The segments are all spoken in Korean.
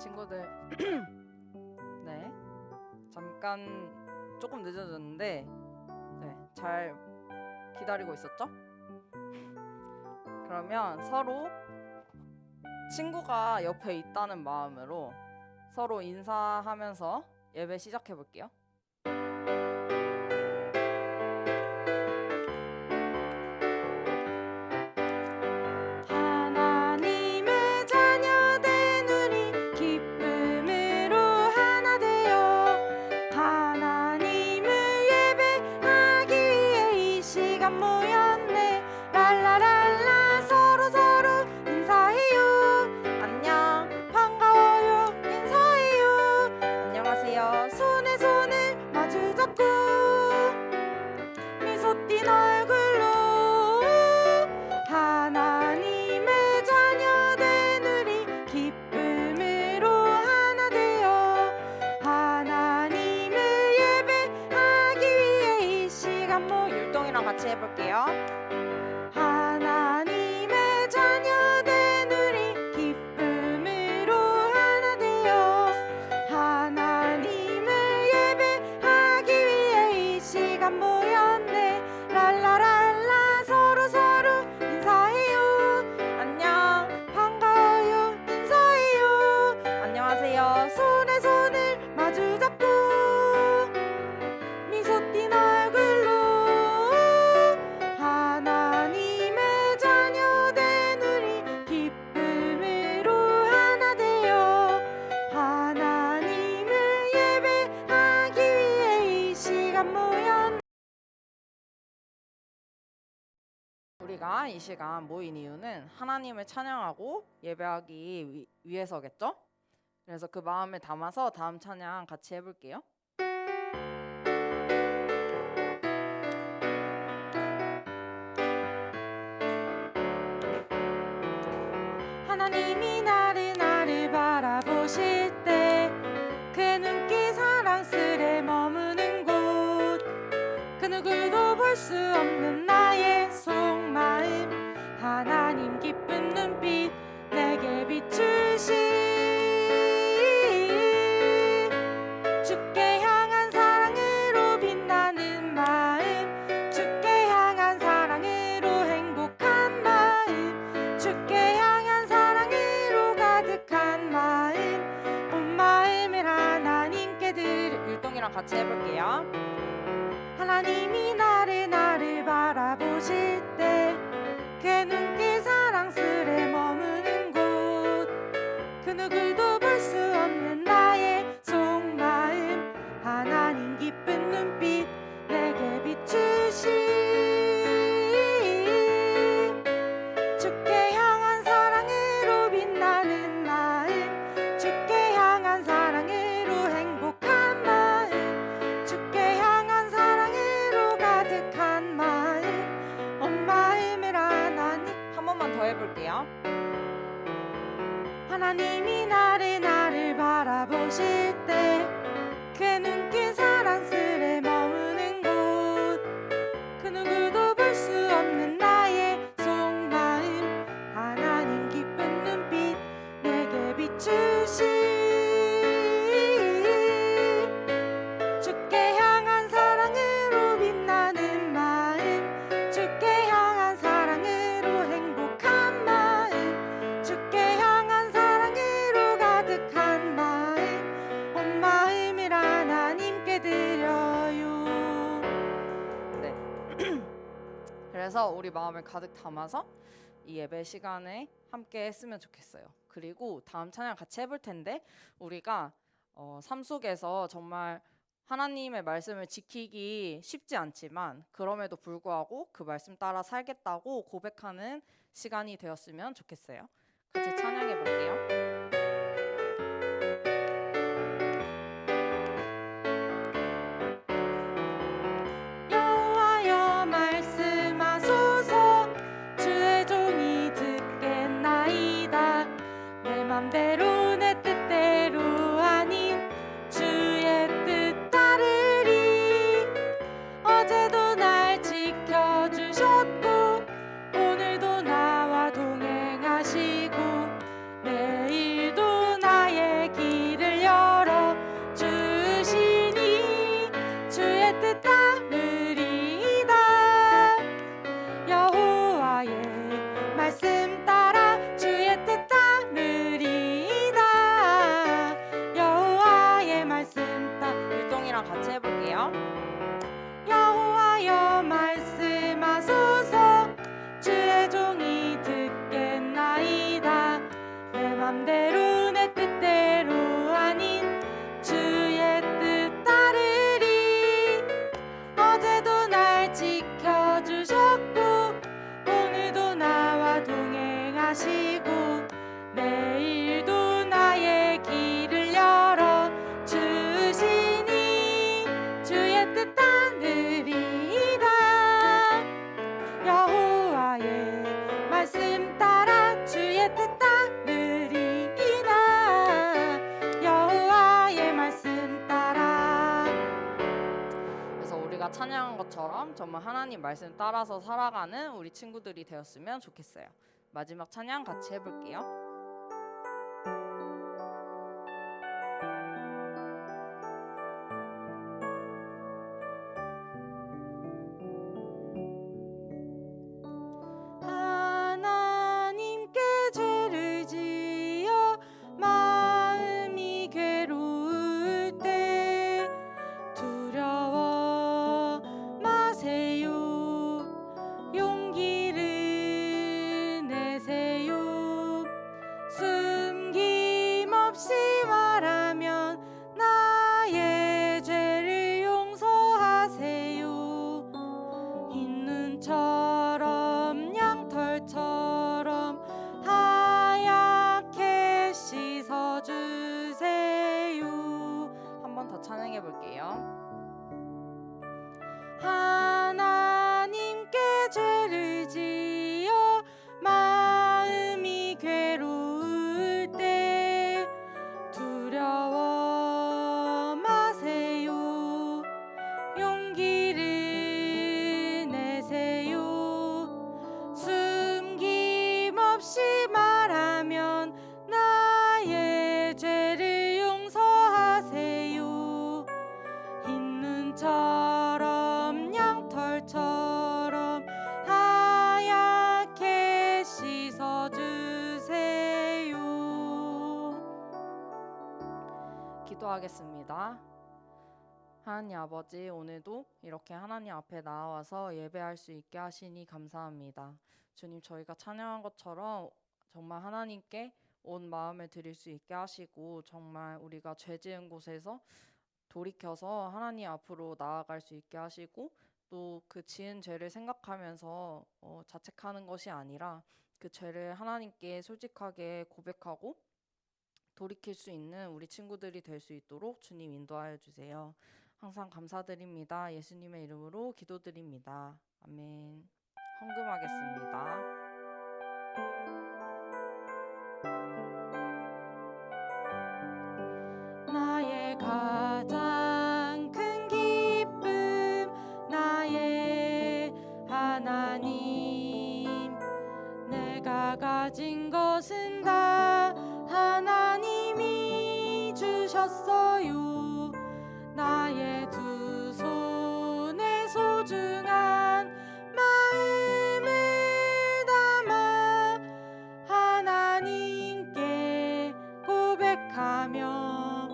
친구들 네, 잠깐 조금 늦어졌는데 잘 기다리고 있었죠? 그러면 서로 친구가 옆에 있다는 마음으로 서로 인사하면서 예배 시작해 볼게요. 하나님의 자녀된 우리 기쁨으로 하나 되어 하나님을 예배하기 위해 이 시간 모였네. 랄라랄라 서로 인사해요. 안녕 반가워요 인사해요. 안녕하세요. 손을 마주 잡고 미소 띤 얼굴로 하나님의 자녀된 우리 기쁨으로 하나 되어 하나님을 예배하기 위해 이 시간 율동이랑 같이 해볼게요. 하나님의 자녀된 우리 기쁨으로 하나 되어 하나님을 예배하기 위해 이 시간 모였네. 랄라랄라 서로 인사해요. 안녕 반가워요 인사해요. 안녕하세요. 손을 마주 잡고 미소 띤 얼굴로 하나님의 자녀된 우리 기쁨으로 하나 되어 하나님을 예배하기 위해 이 시간 모였네. 우리가 이 시간 모인 이유는 하나님을 찬양하고 예배하기 위해서겠죠? 그래서 그 마음을 담아서 다음 찬양 같이 해볼게요. 하나님이 나를 바라보실 때 그 눈길 사랑스레 머무는 곳 그 누구도 볼 수 없는 나의 속마음 하나님 기쁜 눈빛 내게 비추시 주께 향한 사랑으로 빛나는 마음 주께 향한 사랑으로 행복한 마음 주께 향한 사랑으로 가득한 마음 온 마음을 하나님께 드려. 율동이랑 같이 해볼게요. 하나님이 나를 바라보실 때 그 눈길 사랑스레 머무는 곳 그 누구도 볼 수 없는 나의 속마음 하나님 기쁜 눈빛 내게 비추시 주께 향한 사랑으로 빛나는 마음 주께 향한 사랑으로 행복한 마음 주께 향한 사랑으로 가득한 마음 온 마음을 하나님. 한 번만 더 해볼게요. 하나님이 나를 바라보실 때 그 눈길 사랑스레 머무는 곳 그 누구도 볼 수 없는 나의 속마음 하나님 기쁜 눈빛 내게 비추시 주께 향한 사랑으로 빛나는 마음 주께 향한 사랑으로 행복한 마음 주께 향한 사랑으로 가득한 마음 온 마음을 하나님께 드려요. 네. 그래서 우리 마음을 가득 담아서 이 예배 시간에 함께 했으면 좋겠어요. 그리고 다음 찬양 같이 해볼 텐데 우리가 삶 속에서 정말 하나님의 말씀을 지키기 쉽지 않지만 그럼에도 불구하고 그 말씀 따라 살겠다고 고백하는 시간이 되었으면 좋겠어요. 같이 찬양해 볼게요. 여호와여 말씀하소서 주의 종이 듣겠나이다 내 맘대로 내 뜻대로 아닌 주의 뜻 따르리 어제도 날 지켜주셨고 오늘도 나와 동행하시고 내 주의 뜻 따르리이다. 여호와의 말씀 따라 주의 뜻 따르리이다. 여호와의 말씀 따라. 율동이랑 같이 해볼게요. 여호와여 말씀하소서. 주의 종이 듣겠나이다. 내 맘대로 내 뜻대로 아닌 주의 뜻 따르리. 어제도 날 지켜주셨고 오늘도 나와 동행하시고 내일도 나의 길을 열어 주시니 주의 뜻 따르리이다. 여호와의 말씀 따라 주의 뜻 따르리이다. 여호와의 말씀 따라. 그래서 우리가 찬양한 것처럼 정말 하나님 말씀 따라서 살아가는 우리 친구들이 되었으면 좋겠어요. 마지막 찬양 같이 해볼게요. 하나님께 죄를 지어 마음이 괴로울 때 두려워 마세요. 용기를 내세요. 숨김없이 말하면 나의 죄를 용서하세요. 흰 눈처럼 양털처럼 하얗게 씻어주세요. 한 번 더 찬양해 볼게요. 하나님께 죄를 지어 마음이 괴로울 때 두려워 마세요. 용기를 내세요. 숨김없이 말하면 나의 죄를 용서하세요. 흰 눈처럼 양털처럼 하얗게 씻어주세요. 기도하겠습니다. 하나님 아버지, 오늘도 이렇게 하나님 앞에 나와서 예배할 수 있게 하시니 감사합니다. 주님, 저희가 찬양한 것처럼 정말 하나님께 온 마음을 드릴 수 있게 하시고 정말 우리가 죄 지은 곳에서 돌이켜서 하나님 앞으로 나아갈 수 있게 하시고 또 그 지은 죄를 생각하면서 자책하는 것이 아니라 그 죄를 하나님께 솔직하게 고백하고 돌이킬 수 있는 우리 친구들이 될 수 있도록 주님 인도하여 주세요. 항상 감사드립니다. 예수님의 이름으로 기도드립니다. 아멘. 헌금하겠습니다. 나의 가장 큰 기쁨 나의 하나님. 내가 가진 것은 다 하나님이 주셨어요. 나의 두 손에 소중한 마음을 담아 하나님께 고백하며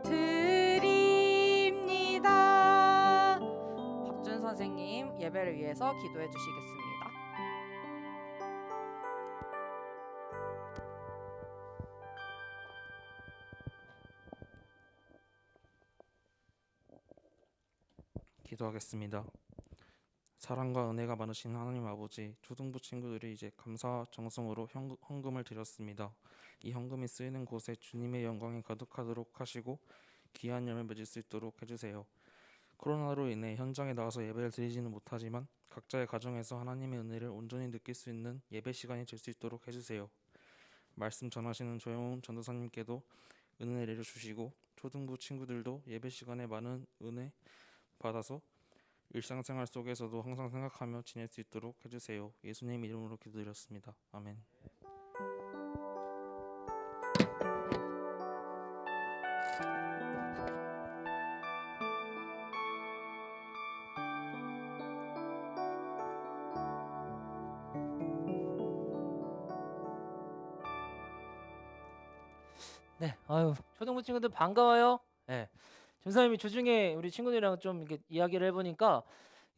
드립니다. 박준 선생님 예배를 위해서 기도해 주시겠습니다. 기도하겠습니다. 사랑과 은혜가 많으신 하나님 아버지, 초등부 친구들이 이제 감사 정성으로 헌금을 드렸습니다. 이 헌금이 쓰이는 곳에 주님의 영광이 가득하도록 하시고 귀한 열매 맺을 수 있도록 해주세요. 코로나로 인해 현장에 나와서 예배를 드리지는 못하지만 각자의 가정에서 하나님의 은혜를 온전히 느낄 수 있는 예배 시간이 될 수 있도록 해주세요. 말씀 전하시는 조영훈 전도사님께도 은혜 내려주시고 초등부 친구들도 예배 시간에 많은 은혜 받아서 일상생활 속에서도 항상 생각하며 지낼 수 있도록 해주세요. 예수님 이름으로 기도드렸습니다. 아멘. 네, 아유 초등부 친구들 반가워요. 네, 전사님이 주중에 우리 친구들이랑 좀 이렇게 이야기를 해보니까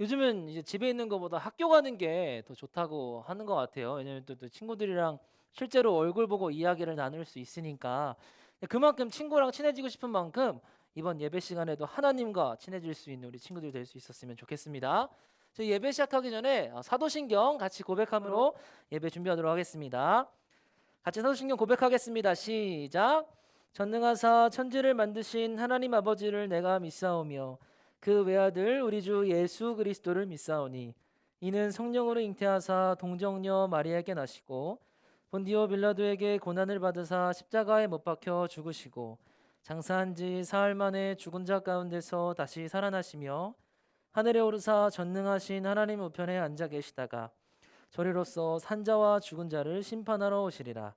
요즘은 이제 집에 있는 것보다 학교 가는 게 더 좋다고 하는 것 같아요. 왜냐면 또 친구들이랑 실제로 얼굴 보고 이야기를 나눌 수 있으니까 그만큼 친구랑 친해지고 싶은 만큼 이번 예배 시간에도 하나님과 친해질 수 있는 우리 친구들 될 수 있었으면 좋겠습니다. 저희 예배 시작하기 전에 사도신경 같이 고백함으로 예배 준비하도록 하겠습니다. 같이 사도신경 고백하겠습니다. 시작. 전능하사 천지를 만드신 하나님 아버지를 내가 믿사오며 그 외아들 우리 주 예수 그리스도를 믿사오니 이는 성령으로 잉태하사 동정녀 마리아에게 나시고 본디오 빌라도에게 고난을 받으사 십자가에 못 박혀 죽으시고 장사한 지 사흘 만에 죽은 자 가운데서 다시 살아나시며 하늘에 오르사 전능하신 하나님 우편에 앉아 계시다가 저리로서 산자와 죽은 자를 심판하러 오시리라.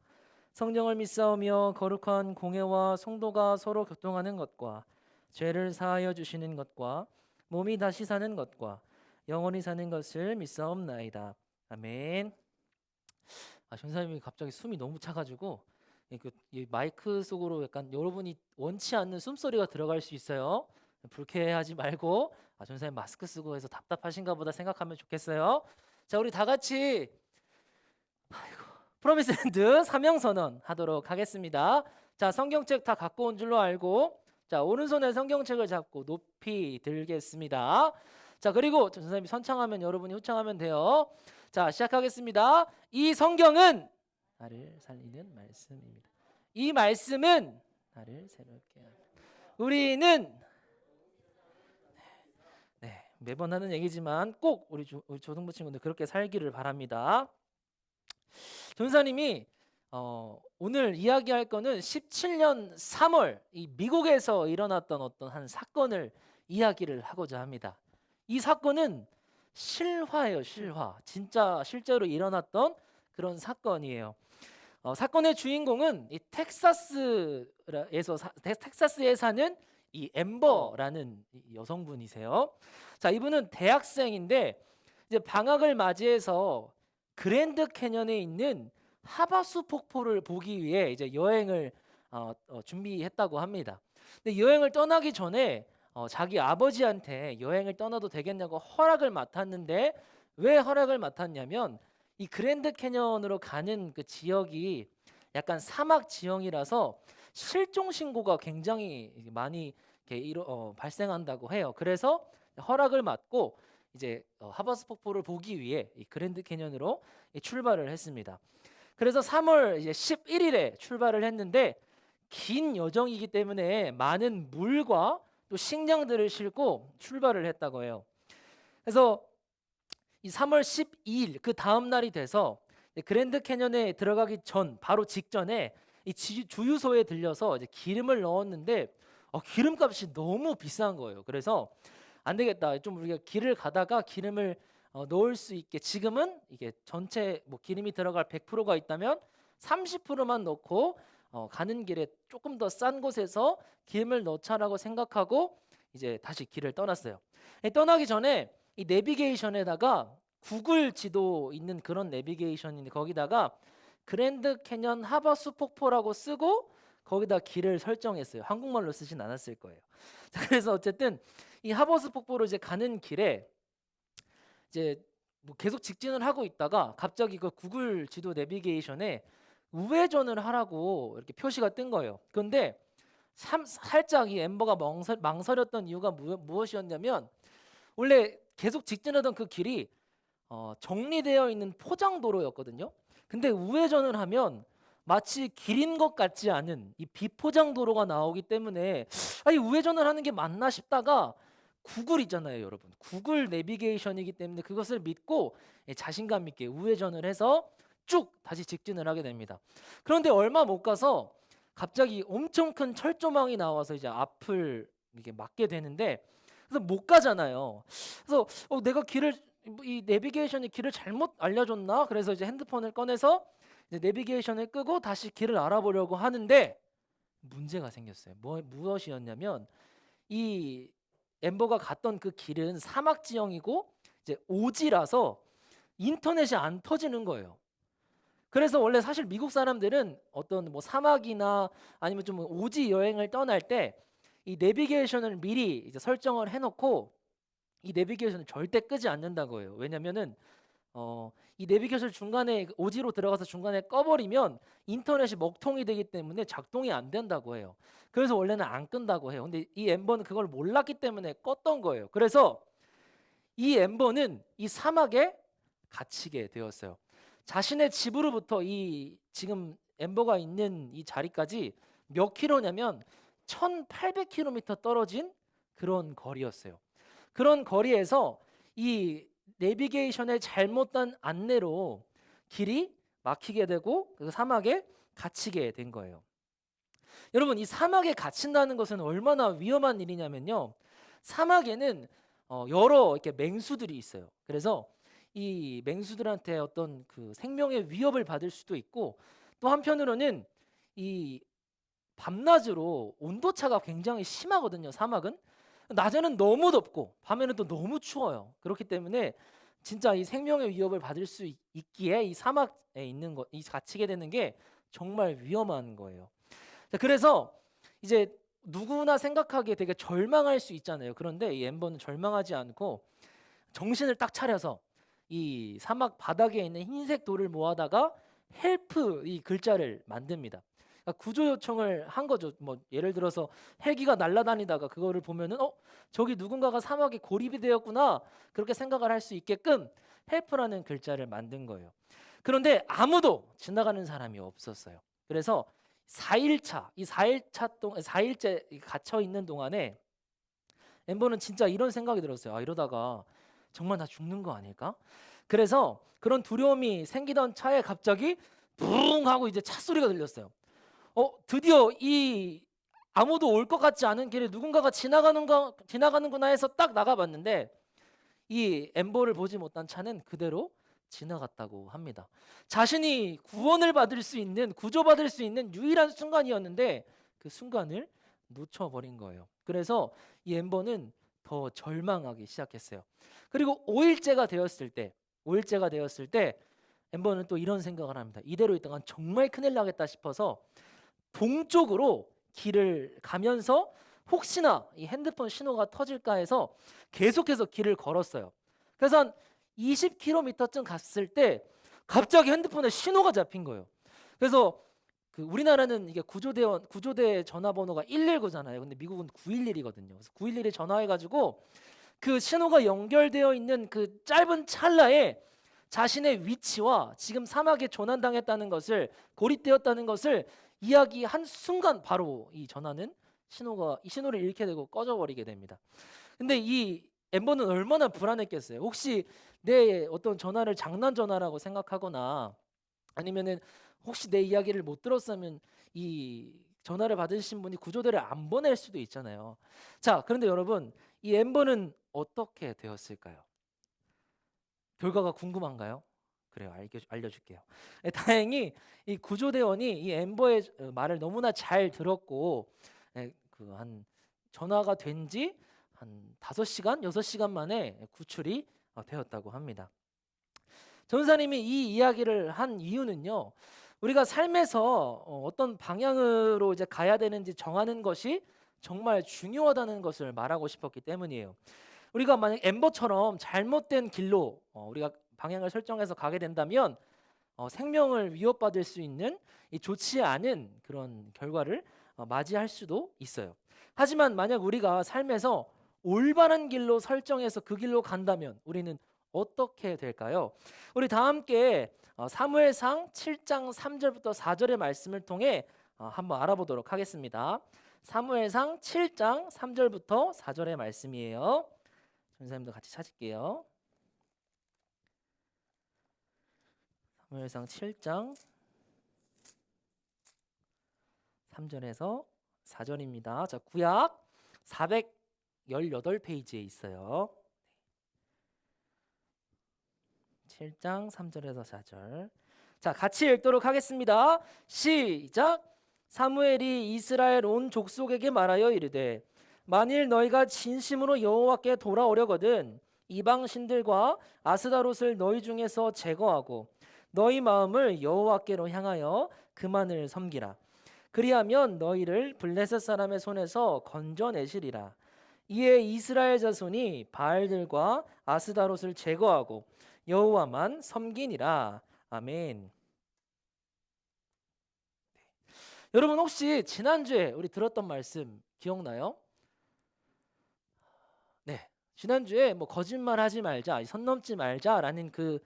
성령을 믿사오며 거룩한 공회와 성도가 서로 교통하는 것과 죄를 사하여 주시는 것과 몸이 다시 사는 것과 영원히 사는 것을 믿사옵나이다. 아멘. 전사님이 갑자기 숨이 너무 차가지고 이 마이크 속으로 약간 여러분이 원치 않는 숨소리가 들어갈 수 있어요. 불쾌해하지 말고 전사님 마스크 쓰고 해서 답답하신가 보다 생각하면 좋겠어요. 자, 우리 다 같이 프로미스랜드 사명선언 하도록 하겠습니다. 자, 성경책 다 갖고 온 줄로 알고 자, 오른손에 성경책을 잡고 높이 들겠습니다. 자, 그리고 선생님이 선창하면 여러분이 후창하면 돼요. 자, 시작하겠습니다. 이 성경은 나를 살리는 말씀입니다. 이 말씀은 나를 새롭게 합니다. 우리는 매번 하는 얘기지만 꼭 우리 조등부 친구들 그렇게 살기를 바랍니다. 전사님이 오늘 이야기할 거는 17년 3월 이 미국에서 일어났던 어떤 한 사건을 이야기를 하고자 합니다. 이 사건은 실화예요, 실화. 진짜 실제로 일어났던 그런 사건이에요. 사건의 주인공은 이 텍사스에 사는 이 엠버라는 이 여성분이세요. 자, 이분은 대학생인데 이제 방학을 맞이해서 그랜드 캐년에 있는 하바수 폭포를 보기 위해 이제 여행을 준비했다고 합니다. 근데 여행을 떠나기 전에 자기 아버지한테 여행을 떠나도 되겠냐고 허락을 맡았는데 왜 허락을 맡았냐면 이 그랜드 캐년으로 가는 그 지역이 약간 사막 지형이라서 실종 신고가 굉장히 많이 발생한다고 해요. 그래서 허락을 받고 이제 하바스 폭포를 보기 위해 이 그랜드 캐년으로 출발을 했습니다. 그래서 3월 이제 11일에 출발을 했는데 긴 여정이기 때문에 많은 물과 또 식량들을 싣고 출발을 했다고 해요. 그래서 이 3월 12일 그 다음 날이 돼서 그랜드 캐년에 들어가기 전 바로 직전에 이 주유소에 들려서 이제 기름을 넣었는데 기름값이 너무 비싼 거예요. 그래서 안 되겠다. 좀 우리가 길을 가다가 기름을 넣을 수 있게 지금은 이게 전체 뭐 기름이 들어갈 100%가 있다면 30%만 넣고 가는 길에 조금 더 싼 곳에서 기름을 넣자라고 생각하고 이제 다시 길을 떠났어요. 떠나기 전에 이 내비게이션에다가 구글 지도 있는 그런 내비게이션인데 거기다가 그랜드 캐년 하바수 폭포라고 쓰고 거기다 길을 설정했어요. 한국말로 쓰진 않았을 거예요. 자, 그래서 어쨌든 이 하버스 폭포로 이제 가는 길에 이제 뭐 계속 직진을 하고 있다가 갑자기 그 구글 지도 내비게이션에 우회전을 하라고 이렇게 표시가 뜬 거예요. 그런데 살짝 이 엠버가 망설였던 이유가 무엇이었냐면 원래 계속 직진하던 그 길이 정리되어 있는 포장도로였거든요. 근데 우회전을 하면 마치 길인 것 같지 않은 이 비포장도로가 나오기 때문에 이 우회전을 하는 게 맞나 싶다가 구글 있잖아요, 여러분. 구글 내비게이션이기 때문에 그것을 믿고 자신감 있게 우회전을 해서 쭉 다시 직진을 하게 됩니다. 그런데 얼마 못 가서 갑자기 엄청 큰 철조망이 나와서 이제 앞을 이렇게 막게 되는데 그래서 못 가잖아요. 그래서 내가 이 내비게이션이 길을 잘못 알려줬나? 그래서 이제 핸드폰을 꺼내서 이제 내비게이션을 끄고 다시 길을 알아보려고 하는데 문제가 생겼어요. 무엇이었냐면 이 엠버가 갔던 그 길은 사막 지형이고 이제 오지라서 인터넷이 안 터지는 거예요. 그래서 원래 사실 미국 사람들은 어떤 뭐 사막이나 아니면 좀 오지 여행을 떠날 때 이 내비게이션을 미리 이제 설정을 해놓고 이 내비게이션을 절대 끄지 않는다고 해요. 왜냐면은 이 내비게이션 중간에 오지로 들어가서 중간에 꺼버리면 인터넷이 먹통이 되기 때문에 작동이 안 된다고 해요. 그래서 원래는 안 끈다고 해요. 근데 이 엠버는 그걸 몰랐기 때문에 껐던 거예요. 그래서 이 엠버는 이 사막에 갇히게 되었어요. 자신의 집으로부터 이 지금 엠버가 있는 이 자리까지 몇 킬로냐면 1800km 떨어진 그런 거리였어요. 그런 거리에서 이 내비게이션의 잘못된 안내로 길이 막히게 되고 그 사막에 갇히게 된 거예요. 여러분, 이 사막에 갇힌다는 것은 얼마나 위험한 일이냐면요. 사막에는 여러 이렇게 맹수들이 있어요. 그래서 이 맹수들한테 어떤 그 생명의 위협을 받을 수도 있고, 또 한편으로는 이 밤낮으로 온도차가 굉장히 심하거든요. 사막은 낮에는 너무 덥고 밤에는 또 너무 추워요. 그렇기 때문에 진짜 이 생명의 위협을 받을 수 있기에 이 사막에 있는 것, 이 갇히게 되는 게 정말 위험한 거예요. 자, 그래서 이제 누구나 생각하기에 되게 절망할 수 있잖아요. 그런데 이 엠버는 절망하지 않고 정신을 딱 차려서 이 사막 바닥에 있는 흰색 돌을 모아다가 헬프 이 글자를 만듭니다. 그러니까 구조 요청을 한 거죠. 뭐 예를 들어서 헬기가 날아다니다가 그거를 보면은 저기 누군가가 사막에 고립이 되었구나, 그렇게 생각을 할 수 있게끔 헬프라는 글자를 만든 거예요. 그런데 아무도 지나가는 사람이 없었어요. 그래서 4일차 이 4일째 갇혀 있는 동안에 엠버는 진짜 이런 생각이 들었어요. 아, 이러다가 정말 나 죽는 거 아닐까? 그래서 그런 두려움이 생기던 차에 갑자기 붕 하고 이제 차 소리가 들렸어요. 드디어 이 아무도 올 것 같지 않은 길에 누군가가 지나가는구나 해서 딱 나가봤는데 이 엠버를 보지 못한 차는 그대로 지나갔다고 합니다. 자신이 구원을 받을 수 있는, 구조받을 수 있는 유일한 순간이었는데 그 순간을 놓쳐버린 거예요. 그래서 이 엠버는 더 절망하기 시작했어요. 그리고 5일째가 되었을 때 엠버는 또 이런 생각을 합니다. 이대로 있다간 정말 큰일 나겠다 싶어서 동쪽으로 길을 가면서 혹시나 이 핸드폰 신호가 터질까 해서 계속해서 길을 걸었어요. 그래서 한 20km쯤 갔을 때 갑자기 핸드폰에 신호가 잡힌 거예요. 그래서 그 우리나라는 이게 구조대 전화번호가 119잖아요. 근데 미국은 911이거든요. 그래서 911에 전화해가지고 그 신호가 연결되어 있는 그 짧은 찰나에 자신의 위치와 지금 사막에 조난당했다는 것을, 고립되었다는 것을 이야기한 순간 바로 이 신호를 잃게 되고 꺼져버리게 됩니다. 근데 이 엠버는 얼마나 불안했겠어요. 혹시 내 어떤 전화를 장난 전화라고 생각하거나 아니면은 혹시 내 이야기를 못 들었으면 이 전화를 받으신 분이 구조대를 안 보낼 수도 있잖아요. 자, 그런데 여러분, 이 엠버는 어떻게 되었을까요? 결과가 궁금한가요? 그래요, 알려줄게요. 다행히 이 구조대원이 이 엠버의 말을 너무나 잘 들었고 그 한 전화가 된 지 한 5시간, 6시간 만에 구출이 되었다고 합니다. 전사님이 이 이야기를 한 이유는요, 우리가 삶에서 어떤 방향으로 이제 가야 되는지 정하는 것이 정말 중요하다는 것을 말하고 싶었기 때문이에요. 우리가 만약 엠버처럼 잘못된 길로 우리가 방향을 설정해서 가게 된다면 생명을 위협받을 수 있는 이 좋지 않은 그런 결과를 맞이할 수도 있어요. 하지만 만약 우리가 삶에서 올바른 길로 설정해서 그 길로 간다면 우리는 어떻게 될까요? 우리 다 함께 사무엘상 7장 3절부터 4절의 말씀을 통해 한번 알아보도록 하겠습니다. 사무엘상 7장 3절부터 4절의 말씀이에요. 전사님도 같이 찾을게요. 사무엘상 7장 3절에서 4절입니다. 자, 구약 418페이지에 있어요. 7장 3절에서 4절. 자, 같이 읽도록 하겠습니다. 시작. 사무엘이 이스라엘 온 족속에게 말하여 이르되 만일 너희가 진심으로 여호와께 돌아오려거든 이방 신들과 아스다롯을 너희 중에서 제거하고 너희 마음을 여호와께로 향하여 그만을 섬기라. 그리하면 너희를 블레셋 사람의 손에서 건져내시리라. 이에 이스라엘 자손이 바알들과 아스다롯을 제거하고 여호와만 섬기니라. 아멘. 여러분 혹시 지난주에 우리 들었던 말씀 기억나요? 네. 지난주에 뭐 거짓말하지 말자, 선 넘지 말자라는 그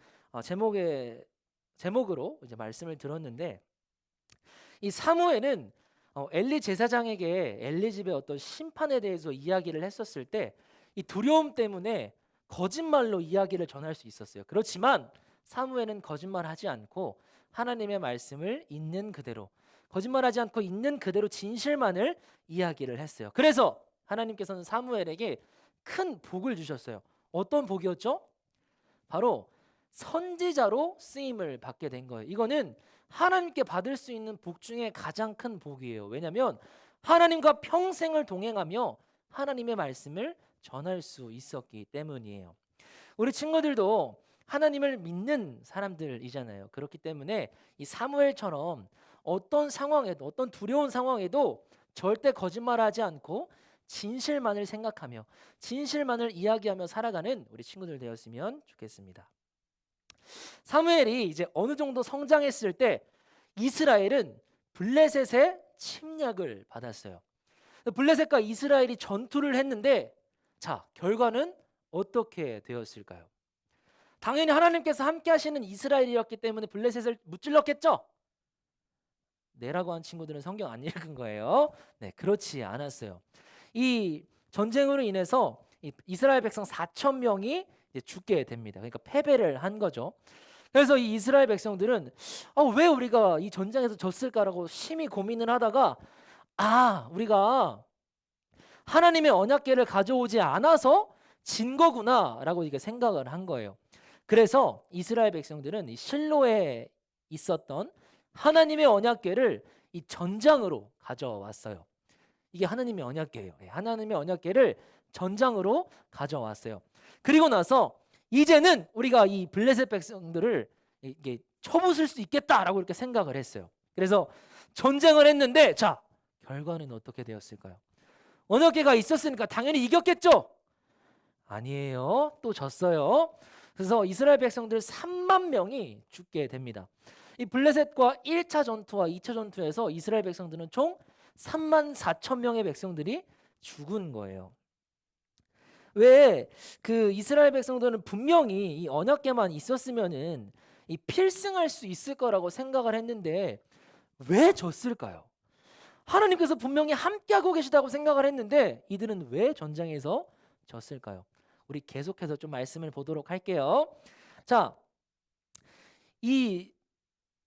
제목으로 이제 말씀을 들었는데 이 사무엘은 엘리 제사장에게 엘리 집의 어떤 심판에 대해서 이야기를 했었을 때 이 두려움 때문에 거짓말로 이야기를 전할 수 있었어요. 그렇지만 사무엘은 거짓말하지 않고 하나님의 말씀을 있는 그대로 거짓말하지 않고 있는 그대로 진실만을 이야기를 했어요. 그래서 하나님께서는 사무엘에게 큰 복을 주셨어요. 어떤 복이었죠? 바로 선지자로 쓰임을 받게 된 거예요. 이거는 하나님께 받을 수 있는 복 중에 가장 큰 복이에요. 왜냐하면 하나님과 평생을 동행하며 하나님의 말씀을 전할 수 있었기 때문이에요. 우리 친구들도 하나님을 믿는 사람들이잖아요. 그렇기 때문에 이 사무엘처럼 어떤 상황에도 어떤 두려운 상황에도 절대 거짓말하지 않고 진실만을 생각하며 진실만을 이야기하며 살아가는 우리 친구들 되었으면 좋겠습니다. 사무엘이 이제 어느 정도 성장했을 때 이스라엘은 블레셋의 침략을 받았어요. 블레셋과 이스라엘이 전투를 했는데 자, 결과는 어떻게 되었을까요? 당연히 하나님께서 함께 하시는 이스라엘이었기 때문에 블레셋을 무찔렀겠죠? 네라고 한 친구들은 성경 안 읽은 거예요. 네, 그렇지 않았어요. 이 전쟁으로 인해서 이스라엘 백성 4천 명이 죽게 됩니다. 그러니까 패배를 한 거죠. 그래서 이 이스라엘 백성들은 왜 우리가 이 전쟁에서 졌을까라고 심히 고민을 하다가 우리가 하나님의 언약궤를 가져오지 않아서 진 거구나라고 이게 생각을 한 거예요. 그래서 이스라엘 백성들은 이 실로에 있었던 하나님의 언약궤를 이 전장으로 가져왔어요. 이게 하나님의 언약궤예요. 하나님의 언약궤를 전장으로 가져왔어요. 그리고 나서 이제는 우리가 이 블레셋 백성들을 이게 쳐부술 수 있겠다라고 이렇게 생각을 했어요. 그래서 전쟁을 했는데 자, 결과는 어떻게 되었을까요? 언약궤가 있었으니까 당연히 이겼겠죠? 아니에요. 또 졌어요. 그래서 이스라엘 백성들 3만 명이 죽게 됩니다. 이 블레셋과 1차 전투와 2차 전투에서 이스라엘 백성들은 총 3만 4천 명의 백성들이 죽은 거예요. 왜 그 이스라엘 백성들은 분명히 이 언약궤만 있었으면은 이 필승할 수 있을 거라고 생각을 했는데 왜 졌을까요? 하나님께서 분명히 함께하고 계시다고 생각을 했는데 이들은 왜 전장에서 졌을까요? 우리 계속해서 좀 말씀을 보도록 할게요. 자, 이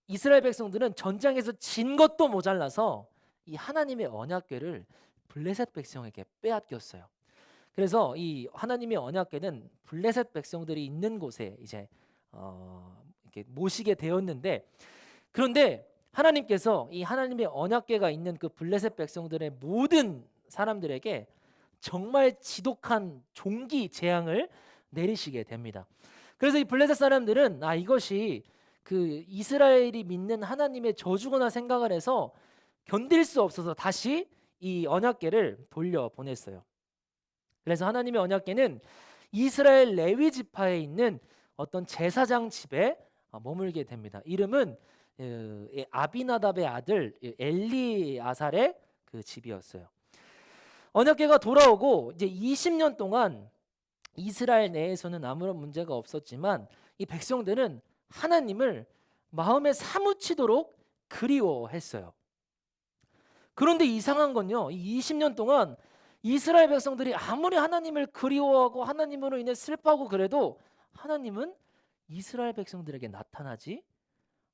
이스라엘 백성들은 전장에서 진 것도 모자라서 이 하나님의 언약궤를 블레셋 백성에게 빼앗겼어요. 그래서 이 하나님의 언약궤는 블레셋 백성들이 있는 곳에 이제 이렇게 모시게 되었는데 그런데 하나님께서 이 하나님의 언약궤가 있는 그 블레셋 백성들의 모든 사람들에게 정말 지독한 종기 재앙을 내리시게 됩니다. 그래서 이 블레셋 사람들은 이것이 그 이스라엘이 믿는 하나님의 저주거나 생각을 해서 견딜 수 없어서 다시 이 언약궤를 돌려보냈어요. 그래서 하나님의 언약궤는 이스라엘 레위 지파에 있는 어떤 제사장 집에 머물게 됩니다. 이름은 아비나답의 아들 엘리아살의 그 집이었어요. 언약궤가 돌아오고 이제 20년 동안 이스라엘 내에서는 아무런 문제가 없었지만 이 백성들은 하나님을 마음에 사무치도록 그리워했어요. 그런데 이상한 건요, 이 20년 동안 이스라엘 백성들이 아무리 하나님을 그리워하고 하나님으로 인해 슬퍼하고 그래도 하나님은 이스라엘 백성들에게 나타나지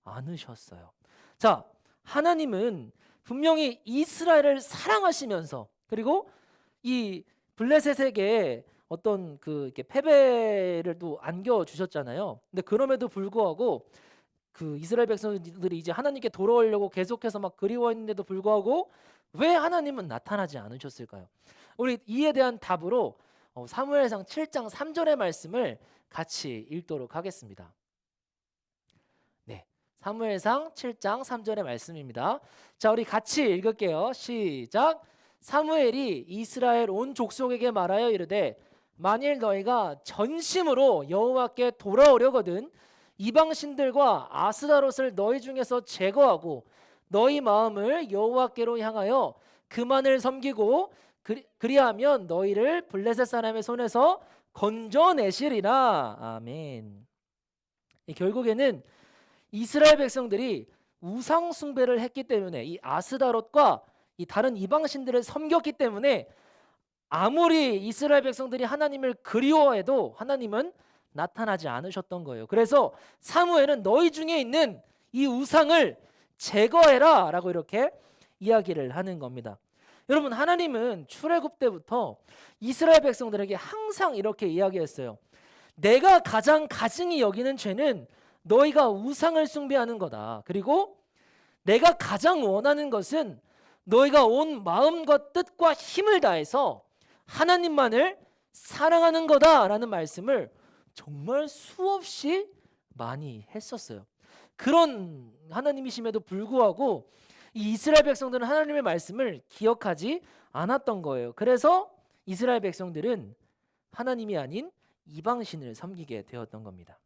않으셨어요. 자, 하나님은 분명히 이스라엘을 사랑하시면서 그리고 이 블레셋에게 어떤 그 이렇게 패배를 또 안겨 주셨잖아요. 근데 그럼에도 불구하고 그 이스라엘 백성들이 이제 하나님께 돌아오려고 계속해서 막 그리워했는데도 불구하고 왜 하나님은 나타나지 않으셨을까요? 우리 이에 대한 답으로 사무엘상 7장 3절의 말씀을 같이 읽도록 하겠습니다. 네, 사무엘상 7장 3절의 말씀입니다. 자, 우리 같이 읽을게요. 시작. 사무엘이 이스라엘 온 족속에게 말하여 이르되 만일 너희가 전심으로 여호와께 돌아오려거든 이방 신들과 아스다롯을 너희 중에서 제거하고 너희 마음을 여호와께로 향하여 그만을 섬기고 그리하면 너희를 블레셋 사람의 손에서 건져내시리라. 아멘. 결국에는 이스라엘 백성들이 우상 숭배를 했기 때문에 이 아스다롯과 이 다른 이방 신들을 섬겼기 때문에 아무리 이스라엘 백성들이 하나님을 그리워해도 하나님은 나타나지 않으셨던 거예요. 그래서 사무엘은 너희 중에 있는 이 우상을 제거해라 라고 이렇게 이야기를 하는 겁니다. 여러분, 하나님은 출애굽 때부터 이스라엘 백성들에게 항상 이렇게 이야기했어요. 내가 가장 가증히 여기는 죄는 너희가 우상을 숭배하는 거다. 그리고 내가 가장 원하는 것은 너희가 온 마음과 뜻과 힘을 다해서 하나님만을 사랑하는 거다라는 말씀을 정말 수없이 많이 했었어요. 그런 하나님이심에도 불구하고 이 이스라엘 백성들은 하나님의 말씀을 기억하지 않았던 거예요. 그래서 이스라엘 백성들은 하나님이 아닌 이방신을 섬기게 되었던 겁니다.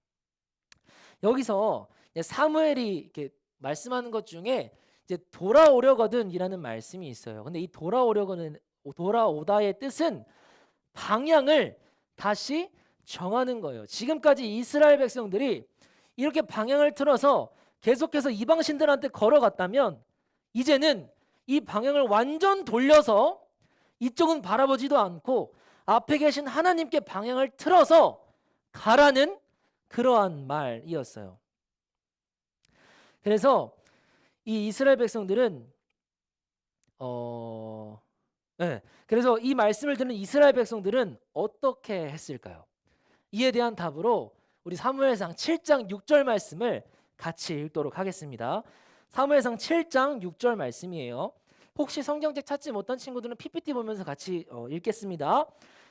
여기서 사무엘이 이렇게 말씀하는 것 중에 이제 돌아오려거든이라는 말씀이 있어요. 근데 이 돌아오다의 뜻은 방향을 다시 정하는 거예요. 지금까지 이스라엘 백성들이 이렇게 방향을 틀어서 계속해서 이방 신들한테 걸어갔다면 이제는 이 방향을 완전 돌려서 이쪽은 바라보지도 않고 앞에 계신 하나님께 방향을 틀어서 가라는 그러한 말이었어요. 그래서 이 이스라엘 백성들은 그래서 이 말씀을 듣는 이스라엘 백성들은 어떻게 했을까요? 이에 대한 답으로 우리 사무엘상 7장 6절 말씀을 같이 읽도록 하겠습니다. 사무엘상 7장 6절 말씀이에요. 혹시 성경책 찾지 못한 친구들은 PPT 보면서 같이 읽겠습니다.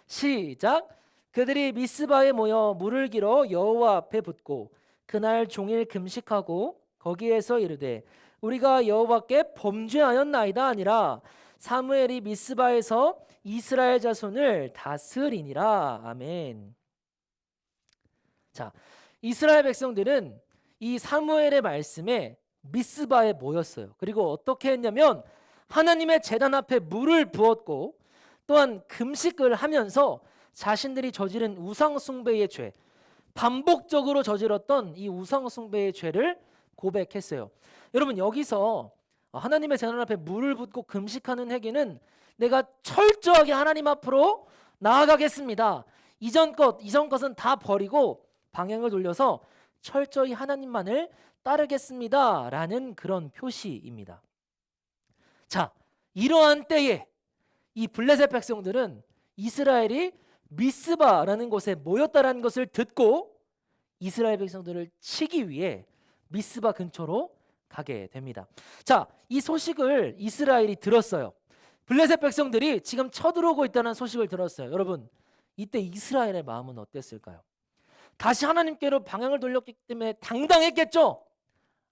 시작. 그들이 미스바에 모여 물을 길어 여호와 앞에 붓고 그날 종일 금식하고 거기에서 이르되 우리가 여호와께 범죄하였나이다 아니라 사무엘이 미스바에서 이스라엘 자손을 다스리니라. 아멘. 자, 이스라엘 백성들은 이 사무엘의 말씀에 미스바에 모였어요. 그리고 어떻게 했냐면 하나님의 제단 앞에 물을 부었고 또한 금식을 하면서 자신들이 저지른 우상 숭배의 죄, 반복적으로 저질렀던 이 우상 숭배의 죄를 고백했어요. 여러분, 여기서 하나님의 제단 앞에 물을 붓고 금식하는 행위는 내가 철저하게 하나님 앞으로 나아가겠습니다. 이전 것은 다 버리고 방향을 돌려서 철저히 하나님만을 따르겠습니다 라는 그런 표시입니다. 자, 이러한 때에 이 블레셋 백성들은 이스라엘이 미스바라는 곳에 모였다라는 것을 듣고 이스라엘 백성들을 치기 위해 미스바 근처로 가게 됩니다. 자, 이 소식을 이스라엘이 들었어요. 블레셋 백성들이 지금 쳐들어오고 있다는 소식을 들었어요. 여러분, 이때 이스라엘의 마음은 어땠을까요? 다시 하나님께로 방향을 돌렸기 때문에 당당했겠죠?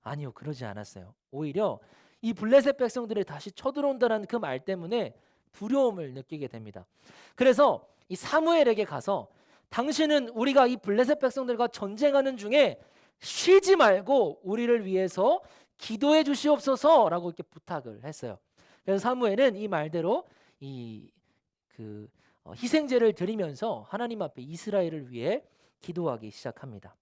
아니요, 그러지 않았어요. 오히려 이 블레셋 백성들이 다시 쳐들어온다는 그 말 때문에 두려움을 느끼게 됩니다. 그래서 이 사무엘에게 가서 당신은 우리가 이 블레셋 백성들과 전쟁하는 중에 쉬지 말고 우리를 위해서 기도해 주시옵소서라고 이렇게 부탁을 했어요. 그래서 사무엘은 이 말대로 희생제를 드리면서 하나님 앞에 이스라엘을 위해 기도하기 시작합니다.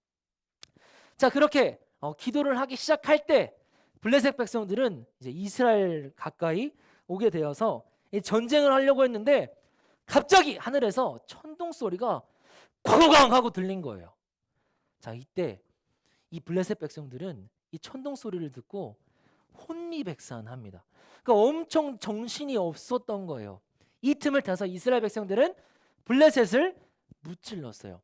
자, 그렇게 기도를 하기 시작할 때 블레셋 백성들은 이제 이스라엘 가까이 오게 되어서 전쟁을 하려고 했는데 갑자기 하늘에서 천둥 소리가 쾅쾅 하고 들린 거예요. 자, 이때 이 블레셋 백성들은 이 천둥 소리를 듣고 혼미백산합니다. 그러니까 엄청 정신이 없었던 거예요. 이 틈을 타서 이스라엘 백성들은 블레셋을 무찔렀어요.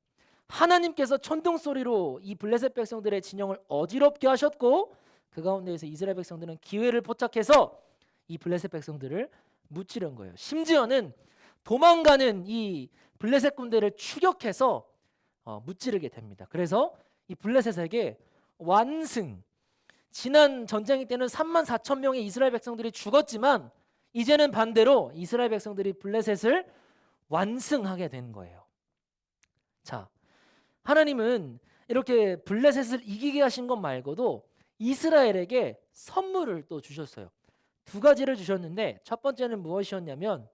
하나님께서 천둥 소리로 이 블레셋 백성들의 진영을 어지럽게 하셨고 그 가운데에서 이스라엘 백성들은 기회를 포착해서 이 블레셋 백성들을 무찌른 거예요. 심지어는 도망가는 이 블레셋 군대를 추격해서 무찌르게 됩니다. 그래서 이 블레셋에게 완승, 지난 전쟁 때는 3만 4천 명의 이스라엘 백성들이 죽었지만 이제는 반대로 이스라엘 백성들이 블레셋을 완승하게 된 거예요. 자, 하나님은 이렇게 블레셋을 이기게 하신 것 말고도 이스라엘에게 선물을 또 주셨어요. 두 가지를 주셨는데 첫 번째는 무엇이었냐면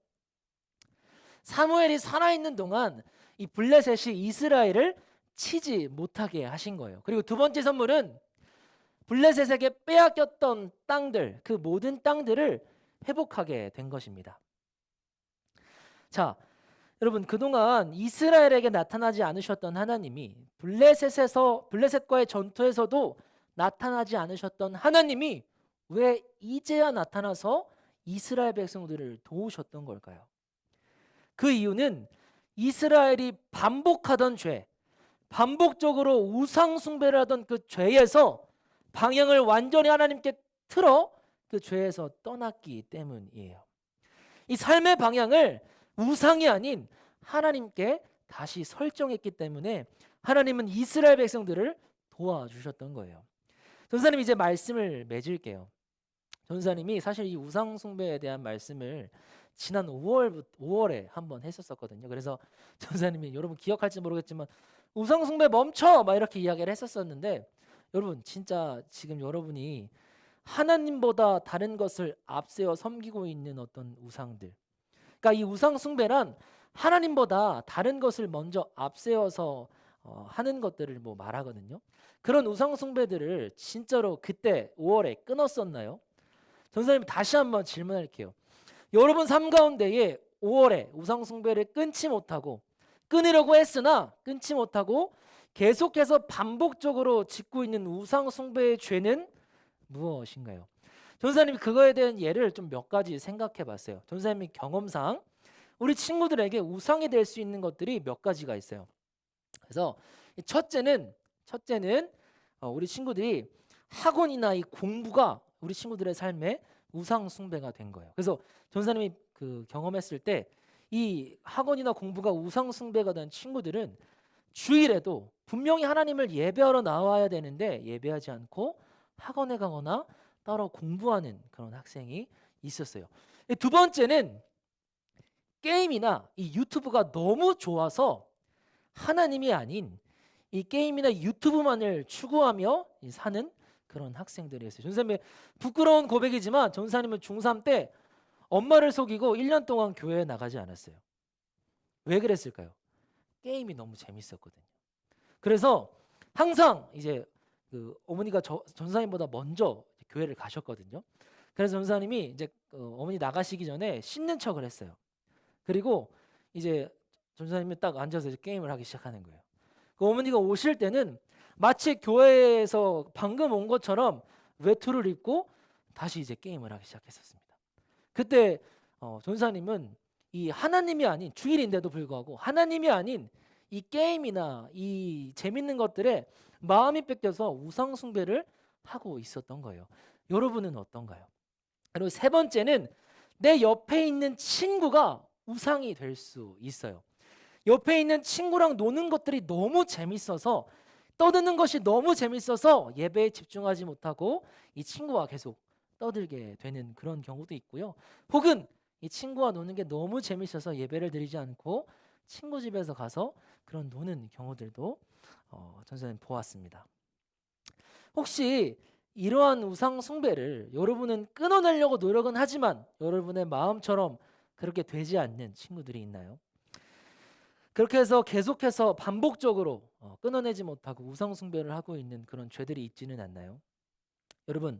사무엘이 살아있는 동안 이 블레셋이 이스라엘을 치지 못하게 하신 거예요. 그리고 두 번째 선물은 블레셋에게 빼앗겼던 땅들, 그 모든 땅들을 회복하게 된 것입니다. 자, 여러분 그동안 이스라엘에게 나타나지 않으셨던 하나님이 블레셋과의 전투에서도 나타나지 않으셨던 하나님이 왜 이제야 나타나서 이스라엘 백성들을 도우셨던 걸까요? 그 이유는 이스라엘이 반복하던 죄, 반복적으로 우상 숭배를 하던 그 죄에서 방향을 완전히 하나님께 틀어 그 죄에서 떠났기 때문이에요. 이 삶의 방향을 우상이 아닌 하나님께 다시 설정했기 때문에 하나님은 이스라엘 백성들을 도와주셨던 거예요. 전사님 이제 말씀을 맺을게요. 전사님이 사실 이 우상 숭배에 대한 말씀을 지난 5월에 한번 했었거든요. 그래서 전사님이 여러분 기억할지 모르겠지만 우상 숭배 멈춰 막 이렇게 이야기를 했었는데 여러분 진짜 지금 여러분이 하나님보다 다른 것을 앞세워 섬기고 있는 어떤 우상들, 그러니까 이 우상 숭배란 하나님보다 다른 것을 먼저 앞세워서 하는 것들을 뭐 말하거든요. 그런 우상 숭배들을 진짜로 그때 5월에 끊었었나요? 전사님 다시 한번 질문할게요. 여러분 삶 가운데에 5월에 우상 숭배를 끊지 못하고 끊으려고 했으나 끊지 못하고 계속해서 반복적으로 짓고 있는 우상 숭배의 죄는 무엇인가요? 전사님이 그거에 대한 예를 좀 몇 가지 생각해 봤어요. 전사님이 경험상 우리 친구들에게 우상이 될 수 있는 것들이 몇 가지가 있어요. 그래서 첫째는 우리 친구들이 학원이나 이 공부가 우리 친구들의 삶에 우상 숭배가 된 거예요. 그래서 전사님이 그 경험했을 때 이 학원이나 공부가 우상 숭배가 된 친구들은 주일에도 분명히 하나님을 예배하러 나와야 되는데 예배하지 않고 학원에 가거나 따로 공부하는 그런 학생이 있었어요. 두 번째는 게임이나 이 유튜브가 너무 좋아서 하나님이 아닌 이 게임이나 유튜브만을 추구하며 사는 그런 학생들이었어요. 전사님의 부끄러운 고백이지만 전사님은 중3 때 엄마를 속이고 1년 동안 교회에 나가지 않았어요. 왜 그랬을까요? 게임이 너무 재밌었거든요. 그래서 항상 이제 그 어머니가 전사님보다 먼저 교회를 가셨거든요. 그래서 전사님이 이제 어머니 나가시기 전에 씻는 척을 했어요. 그리고 이제 전사님이 딱 앉아서 이제 게임을 하기 시작하는 거예요. 그 어머니가 오실 때는 마치 교회에서 방금 온 것처럼 외투를 입고 다시 이제 게임을 하기 시작했었습니다. 그때 전사님은 이 하나님이 아닌 주일인데도 불구하고 하나님이 아닌 이 게임이나 이 재밌는 것들에 마음이 뺏겨서 우상 숭배를 하고 있었던 거예요. 여러분은 어떤가요? 그리고 세 번째는 내 옆에 있는 친구가 우상이 될 수 있어요. 옆에 있는 친구랑 노는 것들이 너무 재밌어서 떠드는 것이 너무 재밌어서 예배에 집중하지 못하고 이 친구와 계속 떠들게 되는 그런 경우도 있고요. 혹은 이 친구와 노는 게 너무 재밌어서 예배를 드리지 않고 친구 집에서 가서 그런 노는 경우들도 전사님 보았습니다. 혹시 이러한 우상 숭배를 여러분은 끊어내려고 노력은 하지만 여러분의 마음처럼 그렇게 되지 않는 친구들이 있나요? 그렇게 해서 계속해서 반복적으로 끊어내지 못하고 우상 숭배를 하고 있는 그런 죄들이 있지는 않나요? 여러분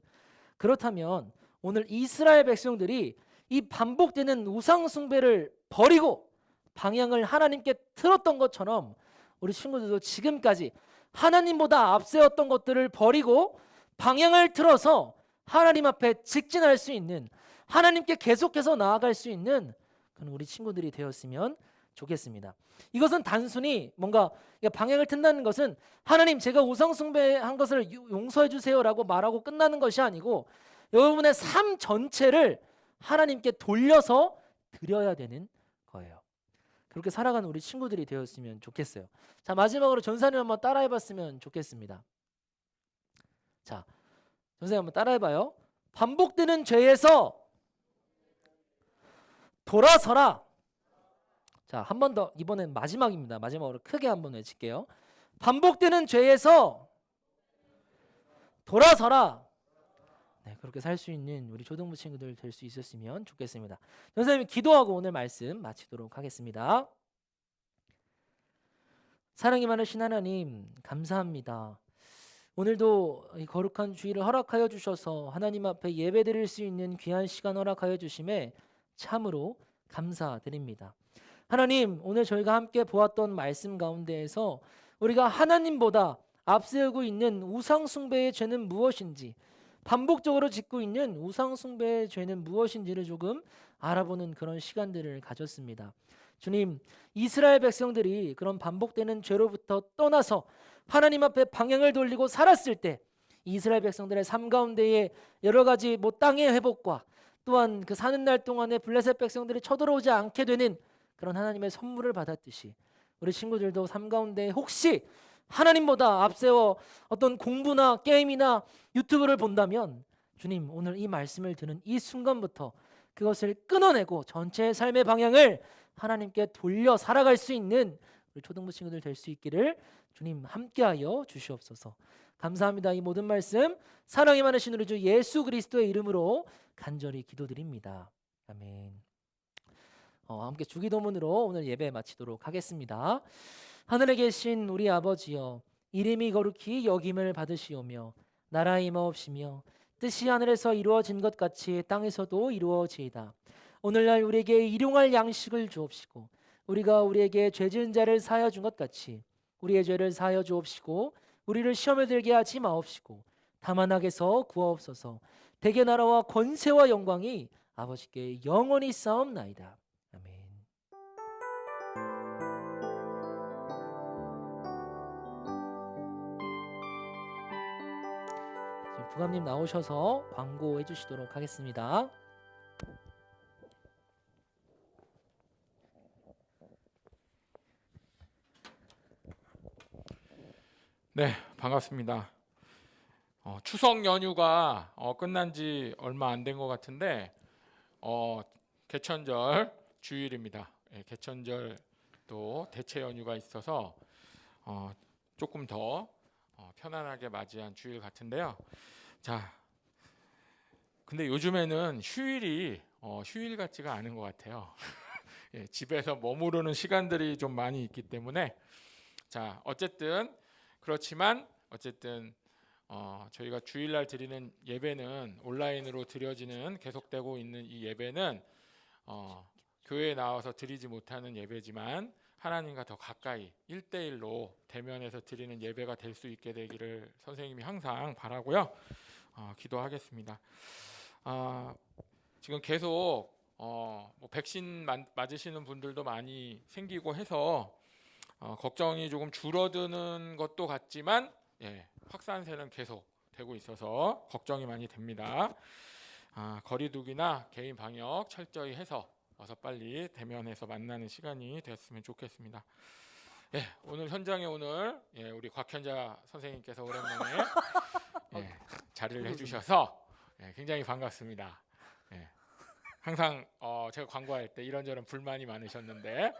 그렇다면 오늘 이스라엘 백성들이 이 반복되는 우상 숭배를 버리고 방향을 하나님께 틀었던 것처럼 우리 친구들도 지금까지 하나님보다 앞세웠던 것들을 버리고 방향을 틀어서 하나님 앞에 직진할 수 있는, 하나님께 계속해서 나아갈 수 있는 그런 우리 친구들이 되었으면 좋겠습니다. 이것은 단순히 뭔가 방향을 튼다는 것은 하나님 제가 우상 숭배한 것을 용서해 주세요라고 말하고 끝나는 것이 아니고 여러분의 삶 전체를 하나님께 돌려서 드려야 되는 거예요. 그렇게 살아가는 우리 친구들이 되었으면 좋겠어요. 자, 마지막으로 전사님 한번 따라해 봤으면 좋겠습니다. 자, 선생님 한번 따라해봐요. 반복되는 죄에서 돌아서라. 자, 한 번 더. 이번엔 마지막입니다. 마지막으로 크게 한번 외칠게요. 반복되는 죄에서 돌아서라. 네, 그렇게 살 수 있는 우리 초등부 친구들 될 수 있었으면 좋겠습니다. 선생님이 기도하고 오늘 말씀 마치도록 하겠습니다. 사랑이 많으신 하나님, 감사합니다. 오늘도 이 거룩한 주일을 허락하여 주셔서 하나님 앞에 예배드릴 수 있는 귀한 시간 허락하여 주심에 참으로 감사드립니다. 하나님, 오늘 저희가 함께 보았던 말씀 가운데에서 우리가 하나님보다 앞세우고 있는 우상 숭배의 죄는 무엇인지, 반복적으로 짓고 있는 우상 숭배의 죄는 무엇인지를 조금 알아보는 그런 시간들을 가졌습니다. 주님, 이스라엘 백성들이 그런 반복되는 죄로부터 떠나서 하나님 앞에 방향을 돌리고 살았을 때 이스라엘 백성들의 삶 가운데에 여러 가지 땅의 회복과 또한 그 사는 날 동안에 블레셋 백성들이 쳐들어오지 않게 되는 그런 하나님의 선물을 받았듯이 우리 친구들도 삶 가운데 혹시 하나님보다 앞세워 어떤 공부나 게임이나 유튜브를 본다면 주님, 오늘 이 말씀을 듣는 이 순간부터 그것을 끊어내고 전체의 삶의 방향을 하나님께 돌려 살아갈 수 있는 우리 초등부 친구들 될 수 있기를 주님 함께하여 주시옵소서. 감사합니다. 이 모든 말씀 사랑이 많으신 우리 주 예수 그리스도의 이름으로 간절히 기도드립니다. 아멘. 함께 주기도문으로 오늘 예배 마치도록 하겠습니다. 하늘에 계신 우리 아버지여, 이름이 거룩히 여김을 받으시오며 나라의 임하옵시며 뜻이 하늘에서 이루어진 것 같이 땅에서도 이루어지이다. 오늘날 우리에게 일용할 양식을 주옵시고 우리가 우리에게 죄 지은 자를 사하여 준 것 같이 우리의 죄를 사하여 주옵시고 우리를 시험에 들게 하지 마옵시고 다만 악에서 구하옵소서. 대개 나라와 권세와 영광이 아버지께 영원히 싸움나이다. 아멘. 부감님 나오셔서 광고해 주시도록 하겠습니다. 네, 반갑습니다. 추석 연휴가 끝난 지 얼마 안 된 것 같은데 개천절 주일입니다. 개천절 또 대체 연휴가 있어서 조금 더 편안하게 맞이한 주일 같은데요. 자, 근데 요즘에는 휴일이 휴일 같지가 않은 것 같아요. 집에서 머무르는 시간들이 좀 많이 있기 때문에 자, 그렇지만 저희가 주일날 드리는 예배는 온라인으로 드려지는 계속되고 있는 이 예배는 교회에 나와서 드리지 못하는 예배지만 하나님과 더 가까이 1대1로 대면해서 드리는 예배가 될 수 있게 되기를 선생님이 항상 바라고요. 기도하겠습니다. 지금 계속 백신 맞으시는 분들도 많이 생기고 해서 걱정이 조금 줄어드는 것도 같지만 확산세는 계속 되고 있어서 걱정이 많이 됩니다. 거리두기나 개인 방역 철저히 해서 어서 빨리 대면해서 만나는 시간이 되었으면 좋겠습니다. 오늘 현장에 우리 곽현자 선생님께서 오랜만에 자리를 해주셔서 굉장히 반갑습니다. 항상 제가 광고할 때 이런저런 불만이 많으셨는데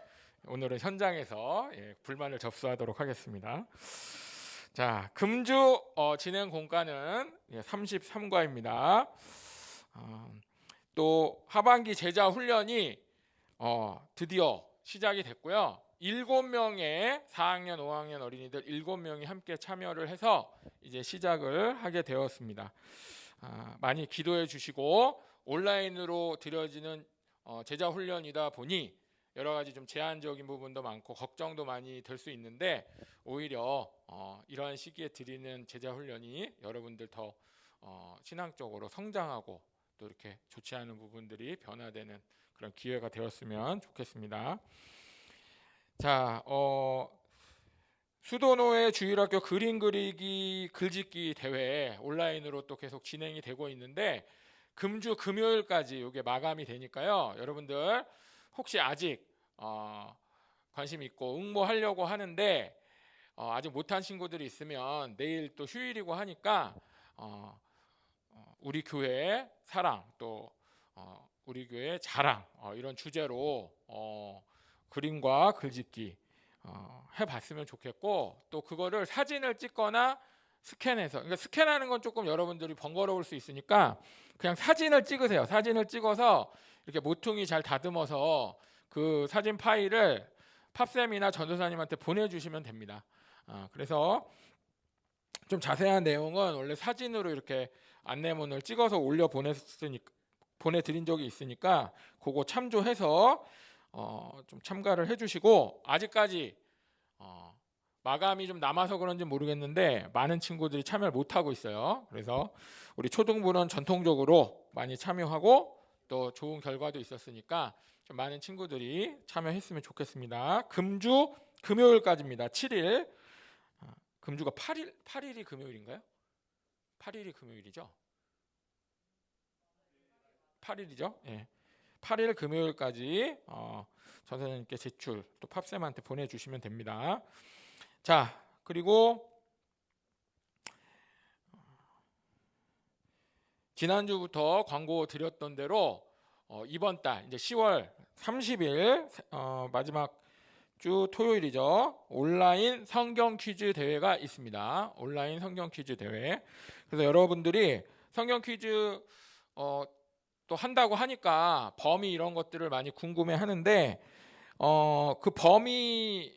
오늘은 현장에서 불만을 접수하도록 하겠습니다. 자, 금주 진행 공과는 33과입니다. 또 하반기 제자 훈련이 드디어 시작이 됐고요. 7명의 4학년, 5학년 어린이들 7명이 함께 참여를 해서 이제 시작을 하게 되었습니다. 많이 기도해 주시고 온라인으로 드려지는 제자 훈련이다 보니 여러 가지 좀 제한적인 부분도 많고 걱정도 많이 될 수 있는데 오히려 이러한 시기에 드리는 제자 훈련이 여러분들 더 신앙적으로 성장하고 또 이렇게 좋지 않은 부분들이 변화되는 그런 기회가 되었으면 좋겠습니다. 자, 수도노회 주일학교 그림 그리기 글짓기 대회 온라인으로 또 계속 진행이 되고 있는데 금주 금요일까지 이게 마감이 되니까요. 여러분들 혹시 아직 관심 있고 응모하려고 하는데 아직 못한 친구들이 있으면 내일 또 휴일이고 하니까 우리 교회의 사랑 또 우리 교회의 자랑 이런 주제로 그림과 글짓기 해봤으면 좋겠고 또 그거를 사진을 찍거나 스캔해서 그러니까 스캔하는 건 조금 여러분들이 번거로울 수 있으니까 그냥 사진을 찍으세요. 사진을 찍어서 이렇게 모퉁이 잘 다듬어서 그 사진 파일을 팝쌤이나 전도사님한테 보내주시면 됩니다. 그래서 좀 자세한 내용은 원래 사진으로 이렇게 안내문을 찍어서 올려 보내드린 적이 있으니까 그거 참조해서 좀 참가를 해주시고 아직까지 마감이 좀 남아서 그런지 모르겠는데 많은 친구들이 참여를 못하고 있어요. 그래서 우리 초등부는 전통적으로 많이 참여하고 또 좋은 결과도 있었으니까 좀 많은 친구들이 참여했으면 좋겠습니다. 금주 금요일까지입니다. 7일. 금주가 8일이 금요일인가요? 8일이 금요일이죠? 8일이죠? 예. 8일 금요일까지 전사님께 제출 또 팝쌤한테 보내주시면 됩니다. 자, 그리고 지난주부터 광고 드렸던 대로 이번 달 이제 10월 30일 마지막 주 토요일이죠. 온라인 성경 퀴즈 대회가 있습니다. 온라인 성경 퀴즈 대회. 그래서 여러분들이 성경 퀴즈 또 한다고 하니까 범위 이런 것들을 많이 궁금해 하는데 그 범위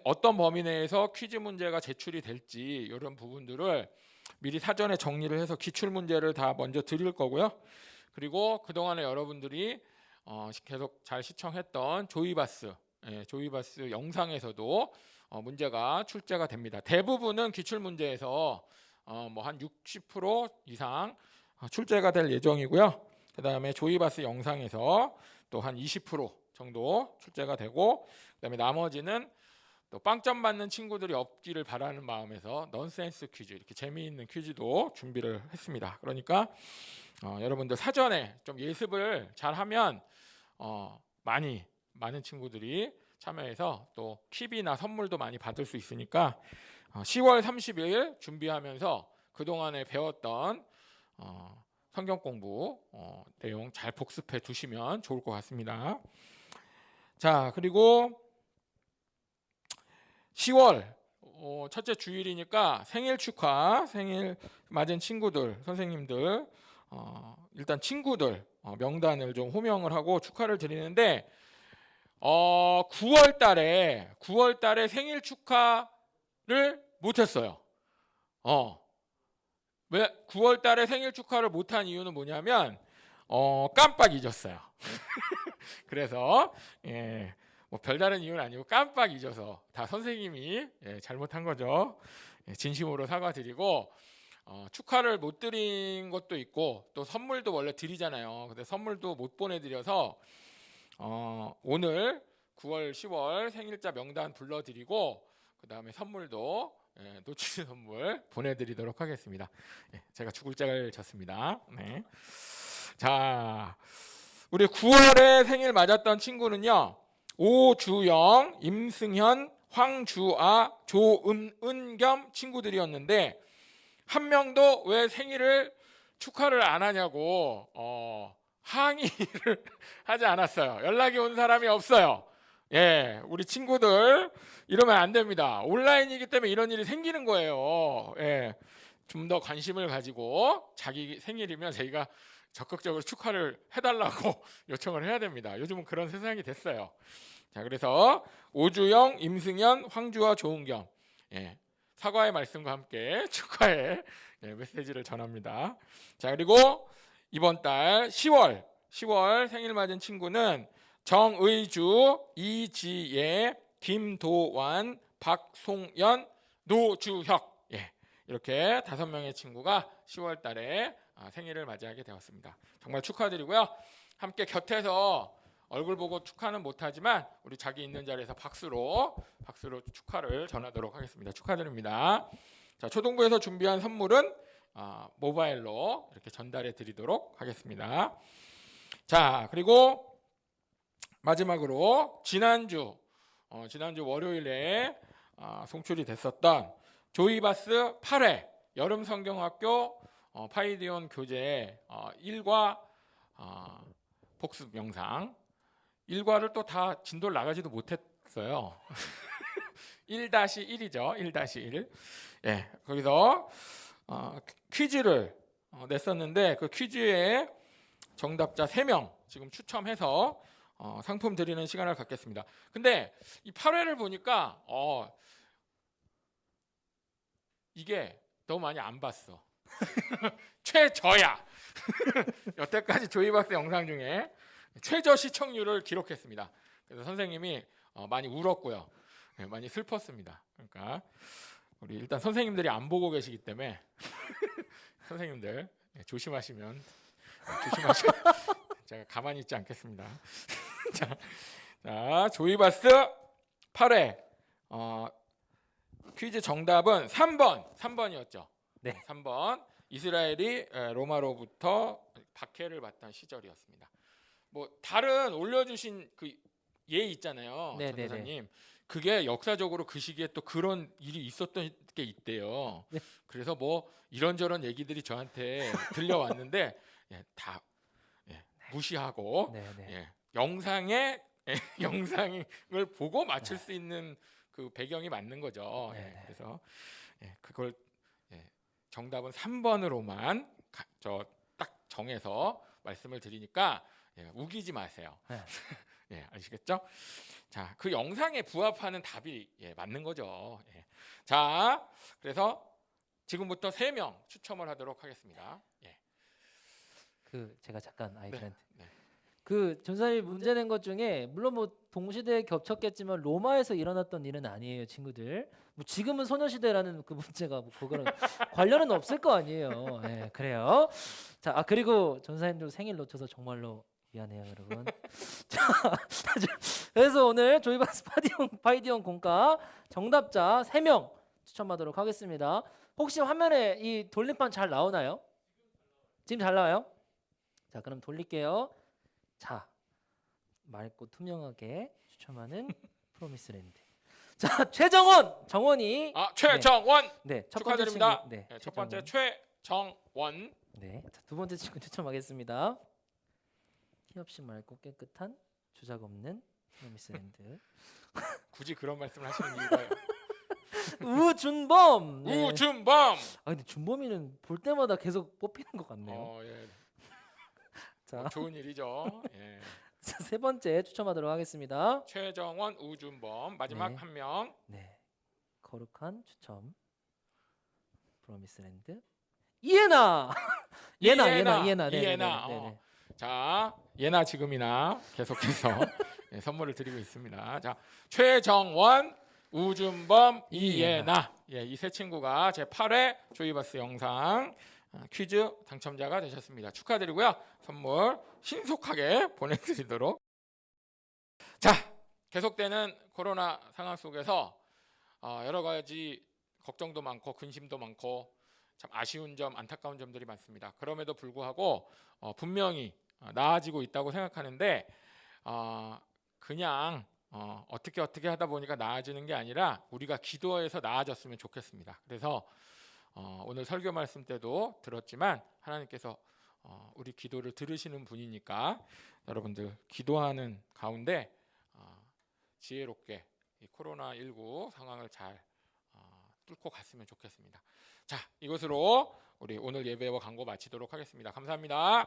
어떤 범위 내에서 퀴즈 문제가 제출이 될지 이런 부분들을 미리 사전에 정리를 해서 기출 문제를 다 먼저 드릴 거고요. 그리고 그동안에 여러분들이 계속 잘 시청했던 조이바스 영상에서도 문제가 출제가 됩니다. 대부분은 기출 문제에서 뭐 한 60% 이상 출제가 될 예정이고요. 그 다음에 조이바스 영상에서 또 한 20% 정도 출제가 되고 그 다음에 나머지는 또 빵점 받는 친구들이 없기를 바라는 마음에서 넌센스 퀴즈 이렇게 재미있는 퀴즈도 준비를 했습니다. 그러니까 여러분들 사전에 좀 예습을 잘하면 많은 친구들이 참여해서 또 킵이나 선물도 많이 받을 수 있으니까 10월 30일 준비하면서 그동안에 배웠던 성경 공부 내용 잘 복습해 두시면 좋을 것 같습니다. 자, 그리고 10월 첫째 주일이니까 생일 맞은 친구들, 선생님들 일단 친구들 명단을 좀 호명을 하고 축하를 드리는데 9월 달에 생일 축하를 못했어요. 왜 9월 달에 생일 축하를 못한 이유는 뭐냐면 깜빡 잊었어요. 그래서 뭐 별다른 이유는 아니고 깜빡 잊어서 다 선생님이 잘못한 거죠. 진심으로 사과드리고 축하를 못 드린 것도 있고 또 선물도 원래 드리잖아요. 근데 선물도 못 보내드려서 오늘 9월 10월 생일자 명단 불러드리고 그 다음에 선물도 놓치는 선물 보내드리도록 하겠습니다. 제가 죽을 짝을 졌습니다. 네. 자, 우리 9월에 생일 맞았던 친구는요. 오주영, 임승현, 황주아, 조은겸 친구들이었는데 한 명도 왜 생일을 축하를 안 하냐고 항의를 하지 않았어요. 연락이 온 사람이 없어요. 우리 친구들 이러면 안 됩니다. 온라인이기 때문에 이런 일이 생기는 거예요. 좀 더 관심을 가지고 자기 생일이면 저희가 적극적으로 축하를 해달라고 요청을 해야 됩니다. 요즘은 그런 세상이 됐어요. 자, 그래서 오주영, 임승현, 황주아, 조은겸 사과의 말씀과 함께 축하의 메시지를 전합니다. 자, 그리고 이번 달 10월 생일 맞은 친구는 정의주, 이지예, 김도완, 박송연, 노주혁 이렇게 5명의 친구가 10월 달에 생일을 맞이하게 되었습니다. 정말 축하드리고요. 함께 곁에서 얼굴 보고 축하는 못하지만 우리 자기 있는 자리에서 박수로 축하를 전하도록 하겠습니다. 축하드립니다. 자, 초등부에서 준비한 선물은 모바일로 이렇게 전달해 드리도록 하겠습니다. 자, 그리고 마지막으로 지난주 월요일에 송출이 됐었던 조이바스 8회 여름 성경학교 파이디온 교재 1과 복습 영상 1과를 또 다 진도를 나가지도 못했어요. 1-1이죠. 1-1. 예, 거기서 퀴즈를 냈었는데 그 퀴즈에 정답자 3명 지금 추첨해서 상품 드리는 시간을 갖겠습니다. 근데 이 8회를 보니까 이게 너무 많이 안 봤어. 최저야. 여태까지 조이박스 영상 중에 최저 시청률을 기록했습니다. 그래서 선생님이 많이 울었고요. 네, 많이 슬펐습니다. 그러니까 우리 일단 선생님들이 안 보고 계시기 때문에 선생님들 조심하시면 제가 가만히 있지 않겠습니다. 자, 조이바스 8회 퀴즈 정답은 3번이었죠. 네. 3번 이스라엘이 로마로부터 박해를 받던 시절이었습니다. 뭐 다른 올려주신 그 예 있잖아요, 네, 네, 전도사님. 그게 역사적으로 그 시기에 또 그런 일이 있었던 게 있대요. 네. 그래서 뭐 이런저런 얘기들이 저한테 들려왔는데 다 무시하고 네, 네. 예, 영상을 보고 맞출 수 있는 그 배경이 맞는 거죠. 네, 예, 네. 그래서 그걸 정답은 3번으로만 저 딱 정해서 말씀을 드리니까 우기지 마세요. 네. 예, 아시겠죠? 자, 그 영상에 부합하는 답이 맞는 거죠. 예. 자, 그래서 지금부터 3명 추첨을 하도록 하겠습니다. 예. 그 제가 잠깐 아이들한테 네. 그 전사님 문제 낸 것 중에 물론 뭐 동시대에 겹쳤겠지만 로마에서 일어났던 일은 아니에요, 친구들. 뭐 지금은 소녀시대라는 그 문제가 뭐 그거랑 관련은 없을 거 아니에요. 네, 그래요. 자, 그리고 전사님들 생일 놓쳐서 정말로 미안해요, 여러분. 자, 그래서 오늘 조이박스 파이디온 공과 정답자 3명 추첨하도록 하겠습니다. 혹시 화면에 이 돌림판 잘 나오나요? 지금 잘 나와요? 자, 그럼 돌릴게요. 자, 맑고 투명하게 추첨하는 프로미스랜드. 자, 정원이 최정원 네, 첫 번째 축하드립니다. 친구, 네, 첫 번째 최정원. 최정원. 네, 자, 두 번째 친구 추첨하겠습니다. 티 없이 맑고 깨끗한 주작 없는 프로미스랜드. 굳이 그런 말씀을 하시는 이유가요? 우준범. 네. 우준범. 근데 준범이는 볼 때마다 계속 뽑히는 것 같네요. 예. 자, 좋은 일이죠. 예. 자, 세 번째 추첨하도록 하겠습니다. 최정원, 우준범 마지막 네. 한 명. 네, 거룩한 추첨. 프로미스랜드. 이해나. 예나. 네, 이해나. 네. 자, 예나 지금이나 계속해서 선물을 드리고 있습니다. 자, 최정원, 우준범, 이예나. 이 세 친구가 제 8회 조이바스 영상 퀴즈 당첨자가 되셨습니다. 축하드리고요. 선물 신속하게 보내드리도록. 자, 계속되는 코로나 상황 속에서 여러 가지 걱정도 많고 근심도 많고 참 아쉬운 점, 안타까운 점들이 많습니다. 그럼에도 불구하고 분명히 나아지고 있다고 생각하는데 그냥 어떻게 하다 보니까 나아지는 게 아니라 우리가 기도해서 나아졌으면 좋겠습니다. 그래서 오늘 설교 말씀 때도 들었지만 하나님께서 우리 기도를 들으시는 분이니까 여러분들 기도하는 가운데 지혜롭게 이 코로나19 상황을 잘 뚫고 갔으면 좋겠습니다. 자, 이것으로 우리 오늘 예배와 강고 마치도록 하겠습니다. 감사합니다.